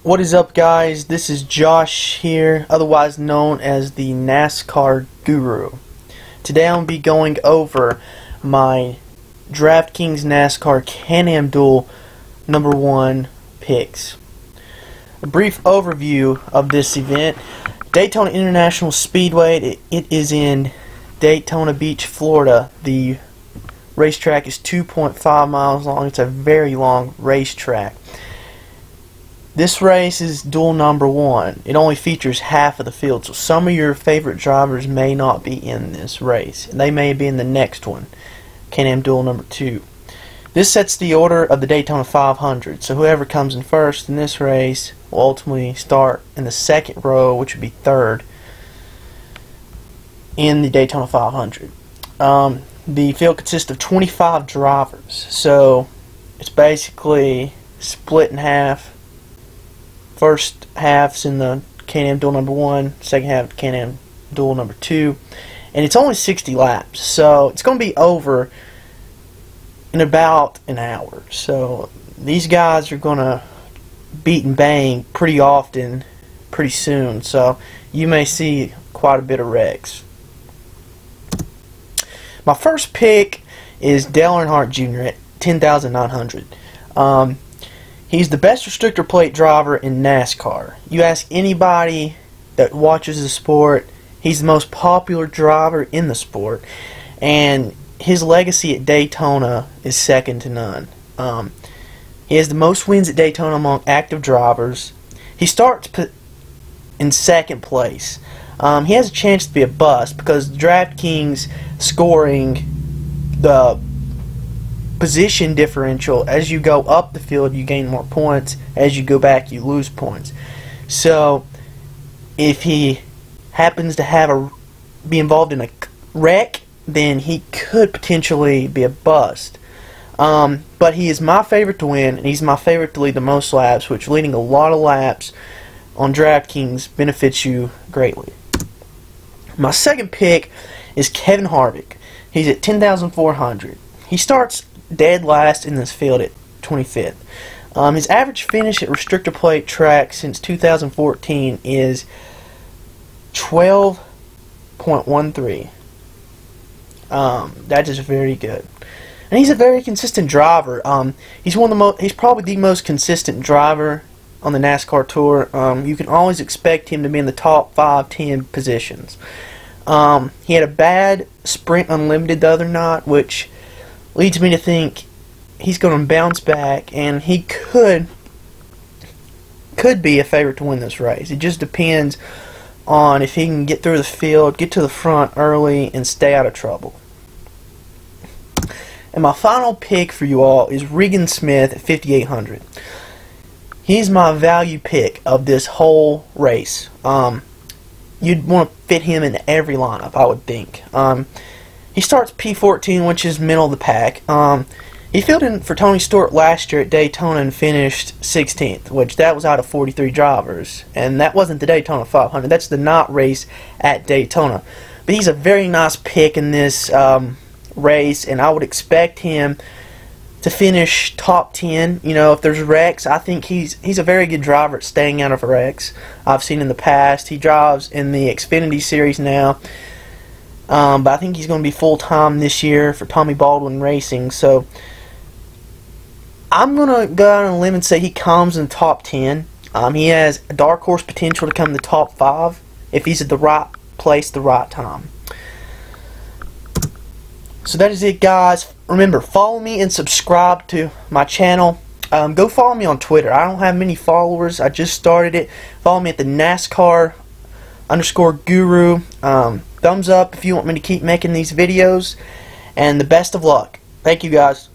What is up, guys? This is Josh here, otherwise known as the NASCAR Guru. Today I'm going to be going over my DraftKings NASCAR Can-Am Duel #1 picks. A brief overview of this event. Daytona International Speedway, it is in Daytona Beach, Florida. The racetrack is 2.5 miles long. It's a very long racetrack. This race is Duel #1. It only features half of the field, so some of your favorite drivers may not be in this race, and they may be in the next one, Can-Am Duel #2. This sets the order of the Daytona 500, so whoever comes in first in this race will ultimately start in the second row, which would be third in the Daytona 500. The field consists of 25 drivers, so it's basically split in half. First half's in the Can-Am Duel #1, second half Can-Am Duel #2, and it's only 60 laps, so it's going to be over in about an hour. So these guys are going to beat and bang pretty often, pretty soon, so you may see quite a bit of wrecks. My first pick is Dale Earnhardt Jr. at 10,900. He's the best restrictor plate driver in NASCAR. You ask anybody that watches the sport, he's the most popular driver in the sport, and his legacy at Daytona is second to none. He has the most wins at Daytona among active drivers. He starts in second place. He has a chance to be a bust because DraftKings scoring the position differential, as you go up the field you gain more points, as you go back you lose points. So if he happens to be involved in a wreck, then he could potentially be a bust. But he is my favorite to win, and he's my favorite to lead the most laps, which leading a lot of laps on DraftKings benefits you greatly. My second pick is Kevin Harvick. He's at 10,400. He starts dead last in this field at 25th. His average finish at restrictor plate track since 2014 is 12.13. That is very good, and he's a very consistent driver. He's probably the most consistent driver on the NASCAR tour. You can always expect him to be in the top 5-10 positions. He had a bad Sprint Unlimited the other night, which leads me to think he's going to bounce back, and he could be a favorite to win this race. It just depends on if he can get through the field, get to the front early, and stay out of trouble. And my final pick for you all is Regan Smith at 5,800. He's my value pick of this whole race. You'd want to fit him in every lineup, I would think. He starts P14, which is middle of the pack. He filled in for Tony Stewart last year at Daytona and finished 16th, which that was out of 43 drivers. And that wasn't the Daytona 500. That's the night race at Daytona. But he's a very nice pick in this race, and I would expect him to finish top 10. You know, if there's wrecks, I think he's a very good driver at staying out of wrecks. I've seen in the past. He drives in the Xfinity Series now. But I think he's going to be full-time this year for Tommy Baldwin Racing. So I'm going to go out on a limb and say he comes in the top 10. He has a dark horse potential to come in the top 5 if he's at the right place at the right time. So that is it, guys. Remember, follow me and subscribe to my channel. Go follow me on Twitter. I don't have many followers. I just started it. Follow me at the NASCAR_guru. Thumbs up if you want me to keep making these videos, and the best of luck. Thank you, guys.